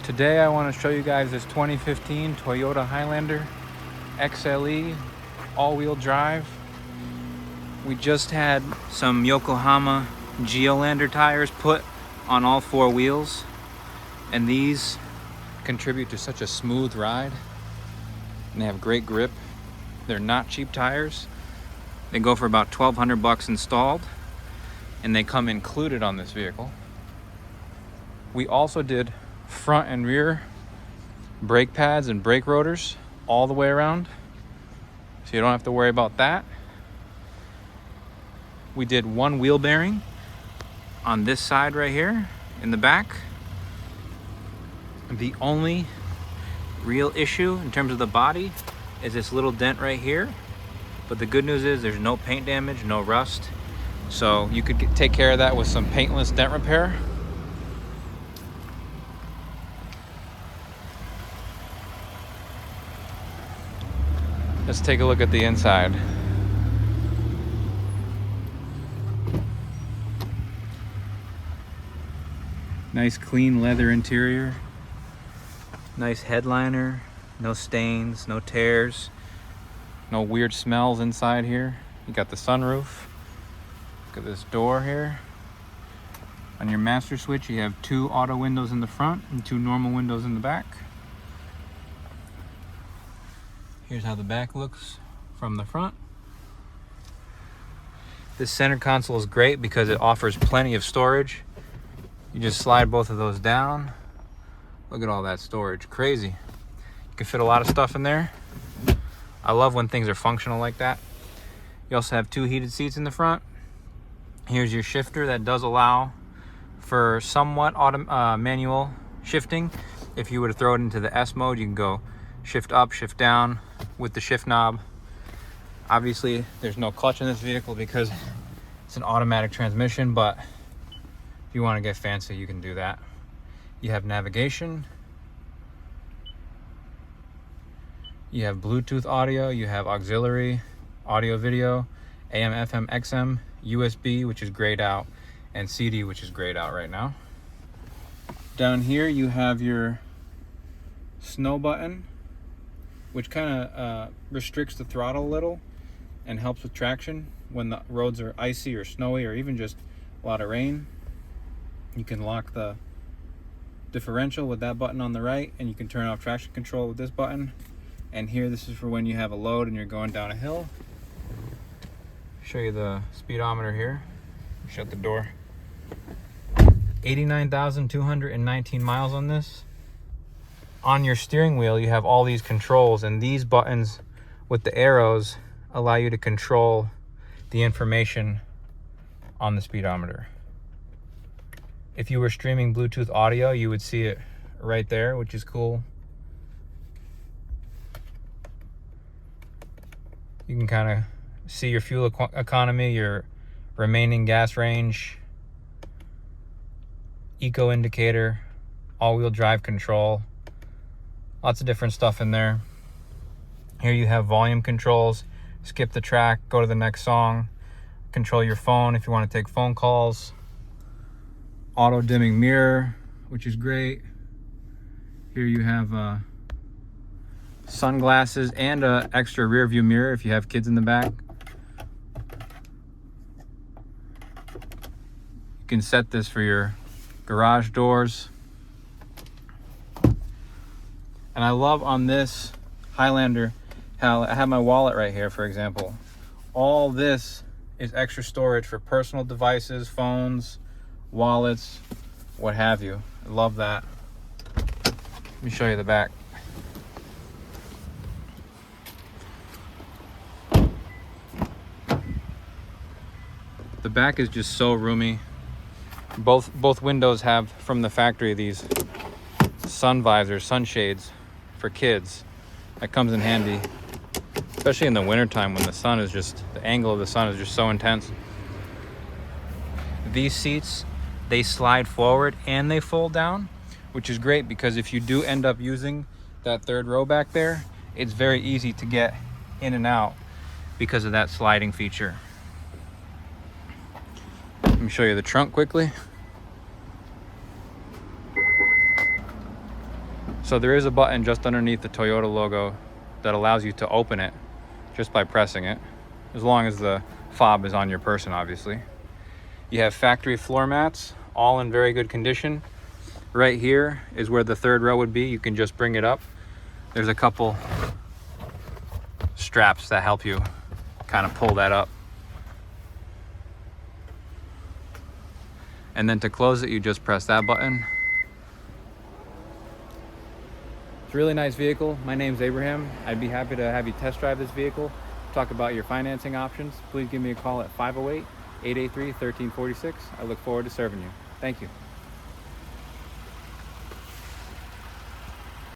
Today I want to show you guys this 2015 Toyota Highlander XLE all-wheel drive. We just had some Yokohama Geolander tires put on all four wheels, and these contribute to such a smooth ride, and they have great grip. They're not cheap tires. They go for about $1,200 installed, and they come included on this vehicle. We also did front and rear brake pads and brake rotors all the way around, so you don't have to worry about that. We did one wheel bearing on this side right here in the back. The only real issue in terms of the body is this little dent right here, but the good news is there's no paint damage, no rust, so you could take care of that with some paintless dent repair. Let's take a look at the inside. Nice clean leather interior. Nice headliner. No stains, no tears, no weird smells inside here. You got the sunroof. Look at this door here. On your master switch, you have 2 auto windows in the front and 2 normal windows in the back. Here's how the back looks from the front. This center console is great because it offers plenty of storage. You just slide both of those down. Look at all that storage, crazy. You can fit a lot of stuff in there. I love when things are functional like that. You also have 2 heated seats in the front. Here's your shifter that does allow for somewhat manual shifting. If you were to throw it into the S mode, you can go shift up, shift down with the shift knob. Obviously, there's no clutch in this vehicle because it's an automatic transmission, but if you want to get fancy, you can do that. You have navigation. You have Bluetooth audio. You have auxiliary audio video, AM, FM, XM, USB, which is grayed out, and CD, which is grayed out right now. Down here, you have your snow button, which kind of restricts the throttle a little and helps with traction when the roads are icy or snowy or even just a lot of rain. You can lock the differential with that button on the right, and you can turn off traction control with this button. And here, this is for when you have a load and you're going down a hill. Show you the speedometer here. Shut the door. 89,219 miles on this. On your steering wheel, you have all these controls, and these buttons with the arrows allow you to control the information on the speedometer. If you were streaming Bluetooth audio, you would see it right there, which is cool. You can kind of see your fuel economy, your remaining gas range, eco indicator, all-wheel drive control. Lots of different stuff in there. Here you have volume controls. Skip the track, go to the next song. Control your phone if you want to take phone calls. Auto dimming mirror, which is great. Here you have sunglasses and an extra rear view mirror if you have kids in the back. You can set this for your garage doors. And I love on this Highlander how I have my wallet right here, for example. All this is extra storage for personal devices, phones, wallets, what have you. I love that. Let me show you the back. The back is just so roomy. Both windows have from the factory these sun visors, sunshades for kids. That comes in handy, especially in the wintertime when the sun is just, the angle of the sun is just so intense. These seats, they slide forward and they fold down, which is great because if you do end up using that third row back there, it's very easy to get in and out because of that sliding feature. Let me show you the trunk quickly. So there is a button just underneath the Toyota logo that allows you to open it just by pressing it, as long as the fob is on your person, obviously. You have factory floor mats, all in very good condition. Right here is where the third row would be. You can just bring it up. There's a couple straps that help you kind of pull that up. And then to close it, you just press that button. It's a really nice vehicle. My name's Abraham. I'd be happy to have you test drive this vehicle, talk about your financing options. Please give me a call at 508-883-1346. I look forward to serving you. Thank you.